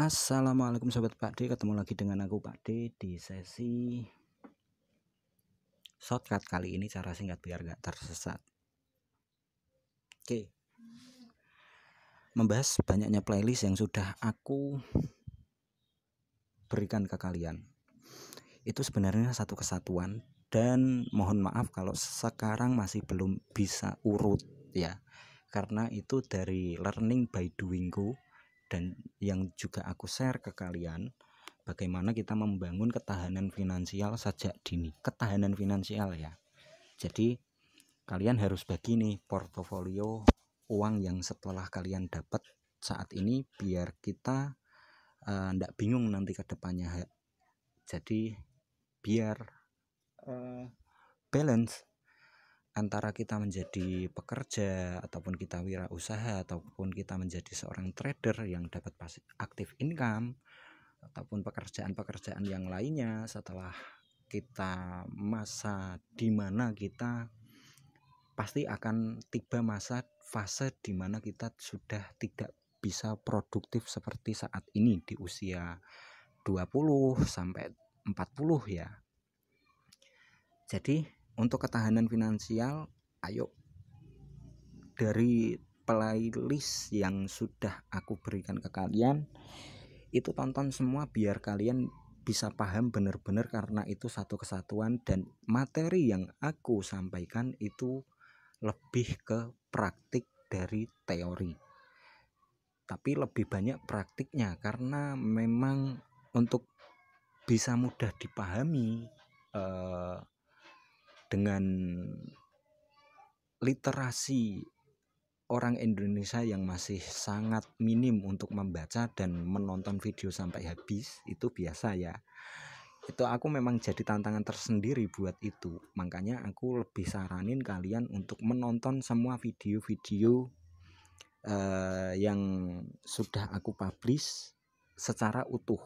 Assalamualaikum Sobat Pak D, ketemu lagi dengan aku Pak D di sesi shortcut kali ini, cara singkat biar gak tersesat. Oke, membahas banyaknya playlist yang sudah aku berikan ke kalian. Itu sebenarnya satu kesatuan, dan mohon maaf kalau sekarang masih belum bisa urut ya, karena itu dari learning by doingku, dan yang juga aku share ke kalian bagaimana kita membangun ketahanan finansial sejak dini. Ketahanan finansial ya. Jadi kalian harus bagi nih portofolio uang yang setelah kalian dapat saat ini, biar kita ndak bingung nanti ke depannya. Jadi biar balance antara kita menjadi pekerja ataupun kita wirausaha ataupun kita menjadi seorang trader yang dapat active income ataupun pekerjaan-pekerjaan yang lainnya setelah kita masa di mana kita pasti akan tiba masa fase di mana kita sudah tidak bisa produktif seperti saat ini di usia 20 sampai 40 ya. Jadi untuk ketahanan finansial, ayo dari playlist yang sudah aku berikan ke kalian itu tonton semua biar kalian bisa paham benar-benar, karena itu satu kesatuan dan materi yang aku sampaikan itu lebih ke praktik dari teori, tapi lebih banyak praktiknya karena memang untuk bisa mudah dipahami dengan literasi orang Indonesia yang masih sangat minim untuk membaca dan menonton video sampai habis, itu biasa ya. Itu aku memang jadi tantangan tersendiri buat itu. Makanya aku lebih saranin kalian untuk menonton semua video-video yang sudah aku publish secara utuh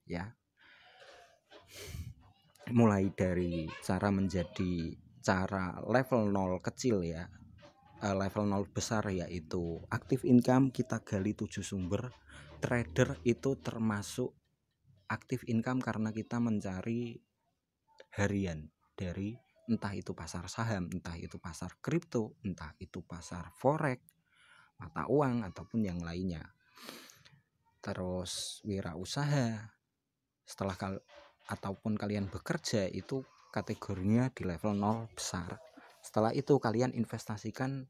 ya. Mulai dari cara menjadi cara level 0 kecil ya, level 0 besar yaitu active income, kita gali 7 sumber. Trader itu termasuk active income karena kita mencari harian dari entah itu pasar saham, entah itu pasar kripto, entah itu pasar forex, mata uang ataupun yang lainnya. Terus wirausaha, setelah ataupun kalian bekerja itu kategorinya di level 0 besar. Setelah itu kalian investasikan,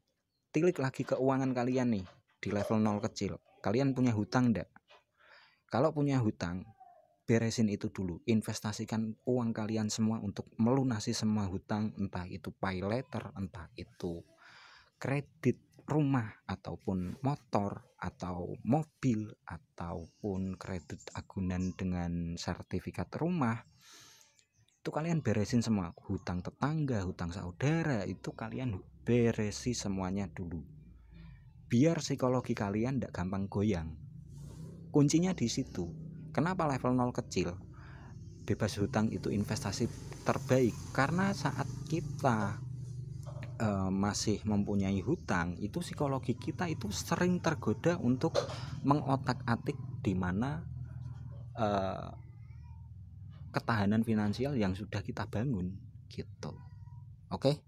tilik lagi keuangan kalian nih di level 0 kecil. Kalian punya hutang enggak? Kalau punya hutang, beresin itu dulu. Investasikan uang kalian semua untuk melunasi semua hutang, entah itu pay later, entah itu kredit rumah ataupun motor atau mobil ataupun kredit agunan dengan sertifikat rumah. Itu kalian beresin semua. Hutang tetangga, hutang saudara, itu kalian beresi semuanya dulu, biar psikologi kalian tidak gampang goyang. Kuncinya di situ. Kenapa level 0 kecil? Bebas hutang itu investasi terbaik, karena saat kita masih mempunyai hutang, itu psikologi kita itu sering tergoda untuk mengotak-atik di mana ketahanan finansial yang sudah kita bangun gitu. Oke.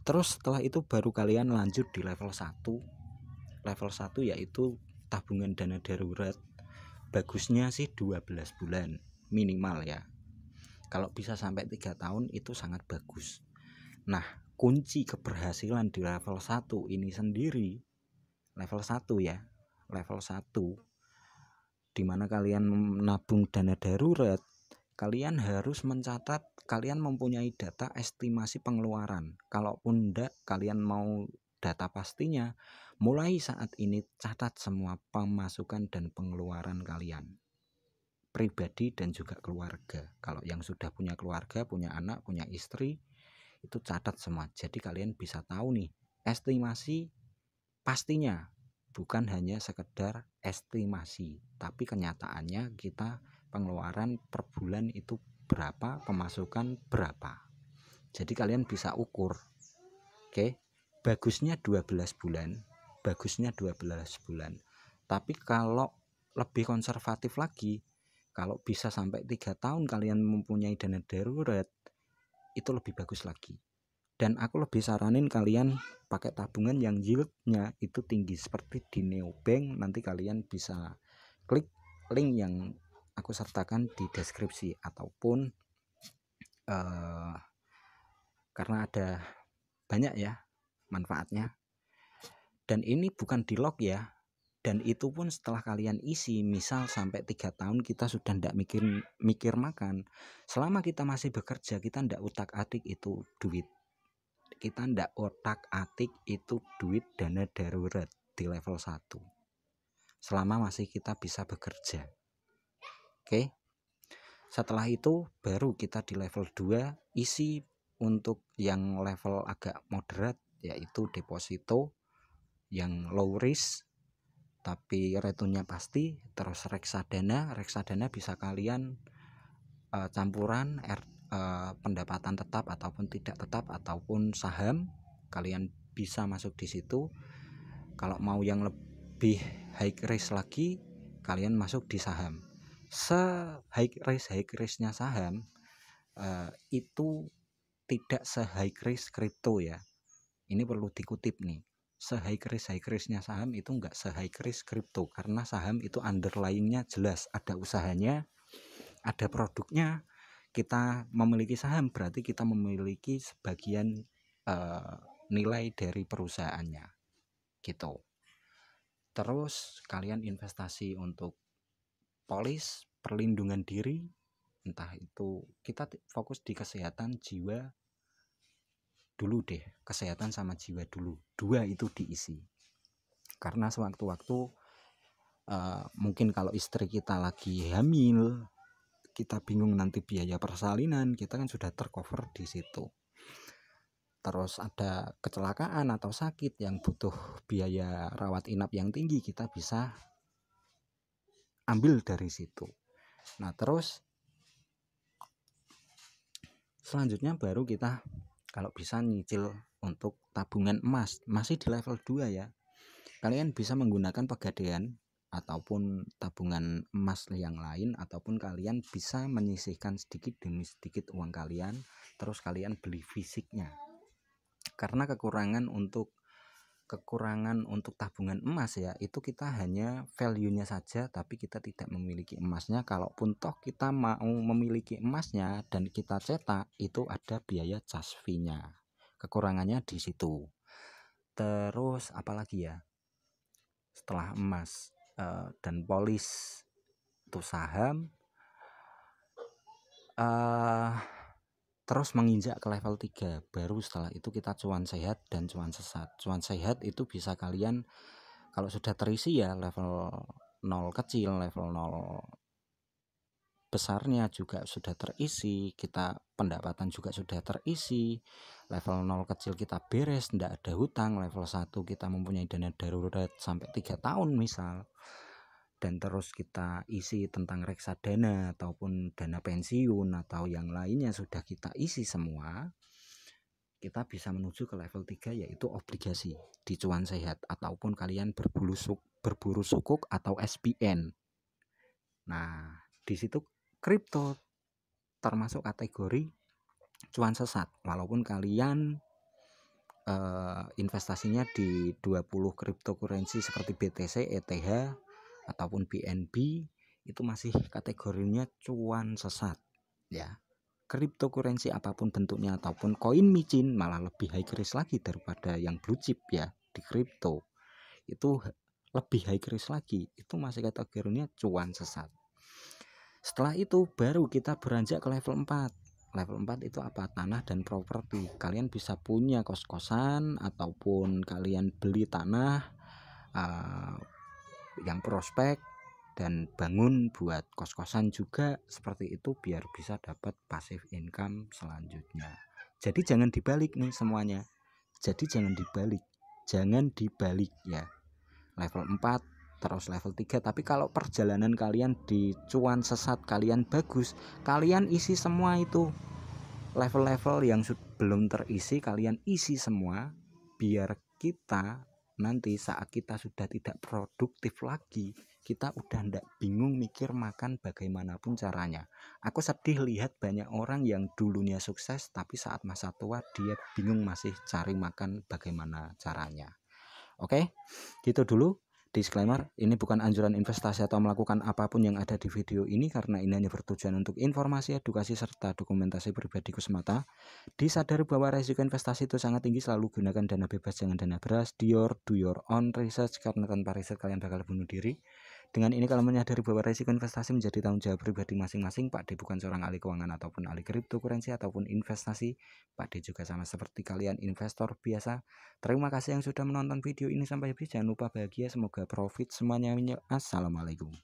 Terus setelah itu baru kalian lanjut di level 1. Level 1 yaitu tabungan dana darurat. Bagusnya sih 12 bulan minimal ya. Kalau bisa sampai 3 tahun itu sangat bagus. Nah, kunci keberhasilan di level 1 ini sendiri, level 1 ya, level 1 dimana kalian menabung dana darurat, kalian harus mencatat, kalian mempunyai data estimasi pengeluaran. Kalaupun enggak, kalian mau data pastinya, mulai saat ini catat semua pemasukan dan pengeluaran kalian, pribadi dan juga keluarga. Kalau yang sudah punya keluarga, punya anak, punya istri, itu catat semua. Jadi kalian bisa tahu nih estimasi pastinya, bukan hanya sekedar estimasi, tapi kenyataannya kita pengeluaran per bulan itu berapa, pemasukan berapa. Jadi kalian bisa ukur. Oke, bagusnya 12 bulan. Bagusnya 12 bulan. Tapi kalau lebih konservatif lagi, kalau bisa sampai 3 tahun kalian mempunyai dana darurat, itu lebih bagus lagi. Dan aku lebih saranin kalian pakai tabungan yang yieldnya itu tinggi seperti di Neobank. Nanti kalian bisa klik link yang aku sertakan di deskripsi, ataupun karena ada banyak ya manfaatnya. Dan ini bukan di lock ya, dan itu pun setelah kalian isi. Misal sampai 3 tahun kita sudah tidak mikir makan. Selama kita masih bekerja, kita tidak utak-atik itu duit. Kita tidak otak-atik itu duit dana darurat di level 1 selama masih kita bisa bekerja. Oke. Setelah itu baru kita di level 2 isi untuk yang level agak moderat, yaitu deposito yang low risk tapi returnnya pasti. Terus reksadana bisa kalian campuran pendapatan tetap ataupun tidak tetap, ataupun saham, kalian bisa masuk di situ. Kalau mau yang lebih high risk lagi, kalian masuk di saham. High risknya saham itu tidak high risk kripto ya. Ini perlu dikutip nih. High risknya saham itu enggak high risk kripto, karena saham itu underlyingnya jelas, ada usahanya, ada produknya. Kita memiliki saham berarti kita memiliki sebagian nilai dari perusahaannya gitu. Terus kalian investasi untuk polis, perlindungan diri, entah itu kita fokus di kesehatan jiwa dulu deh, kesehatan sama jiwa dulu, 2 itu diisi. Karena sewaktu-waktu mungkin kalau istri kita lagi hamil, kita bingung nanti biaya persalinan, kita kan sudah tercover di situ. Terus ada kecelakaan atau sakit yang butuh biaya rawat inap yang tinggi, kita bisa ambil dari situ. Nah terus selanjutnya baru kita kalau bisa nyicil untuk tabungan emas, masih di level 2 ya. Kalian bisa menggunakan pegadaian ataupun tabungan emas yang lain, ataupun kalian bisa menyisihkan sedikit demi sedikit uang kalian, terus kalian beli fisiknya. Karena kekurangan untuk tabungan emas ya, itu kita hanya value-nya saja, tapi kita tidak memiliki emasnya. Kalaupun toh kita mau memiliki emasnya dan kita cetak, itu ada biaya cash fee-nya. Kekurangannya di situ. Terus apalagi ya, setelah emas dan polis itu saham, terus menginjak ke level 3, baru setelah itu kita cuan sehat dan cuan sesat. Cuan sehat itu bisa kalian kalau sudah terisi ya, level 0 kecil, level 0 besarnya juga sudah terisi, kita pendapatan juga sudah terisi, level 0 kecil kita beres, tidak ada hutang, level 1 kita mempunyai dana darurat sampai 3 tahun misal, dan terus kita isi tentang reksadana ataupun dana pensiun atau yang lainnya sudah kita isi semua, kita bisa menuju ke level 3 yaitu obligasi di cuan sehat, ataupun kalian berburu sukuk atau SPN. Nah di situ kripto termasuk kategori cuan sesat, walaupun kalian investasinya di 20 cryptocurrency seperti BTC, ETH ataupun BNB, itu masih kategorinya cuan sesat ya. Cryptocurrency apapun bentuknya ataupun koin micin malah lebih high risk lagi daripada yang blue chip ya. Di kripto itu lebih high risk lagi, itu masih kategorinya cuan sesat. Setelah itu baru kita beranjak ke level 4. Level 4 itu apa? Tanah dan properti. Kalian bisa punya kos-kosan ataupun kalian beli tanah yang prospek dan bangun buat kos-kosan juga, seperti itu biar bisa dapat passive income selanjutnya. Jadi jangan dibalik nih semuanya. Jangan dibalik ya. Level 4 terus level 3, tapi kalau perjalanan kalian di cuan sesat kalian bagus, kalian isi semua itu. Level-level yang belum terisi kalian isi semua, biar kita nanti saat kita sudah tidak produktif lagi, kita udah ndak bingung mikir makan bagaimanapun caranya. Aku sedih lihat banyak orang yang dulunya sukses tapi saat masa tua dia bingung masih cari makan bagaimana caranya. Oke, gitu dulu. Disclaimer, ini bukan anjuran investasi atau melakukan apapun yang ada di video ini karena ini hanya bertujuan untuk informasi, edukasi, serta dokumentasi pribadiku semata. Disadari bahwa resiko investasi itu sangat tinggi, selalu gunakan dana bebas, jangan dana beras. Do your own research, karena tanpa riset kalian bakal bunuh diri. Dengan ini kalian menyadari bahwa resiko investasi menjadi tanggung jawab pribadi masing-masing. Pak D bukan seorang ahli keuangan ataupun ahli cryptocurrency ataupun investasi. Pak D juga sama seperti kalian investor biasa. Terima kasih yang sudah menonton video ini sampai habis. Jangan lupa bahagia, semoga profit semuanya. Assalamualaikum.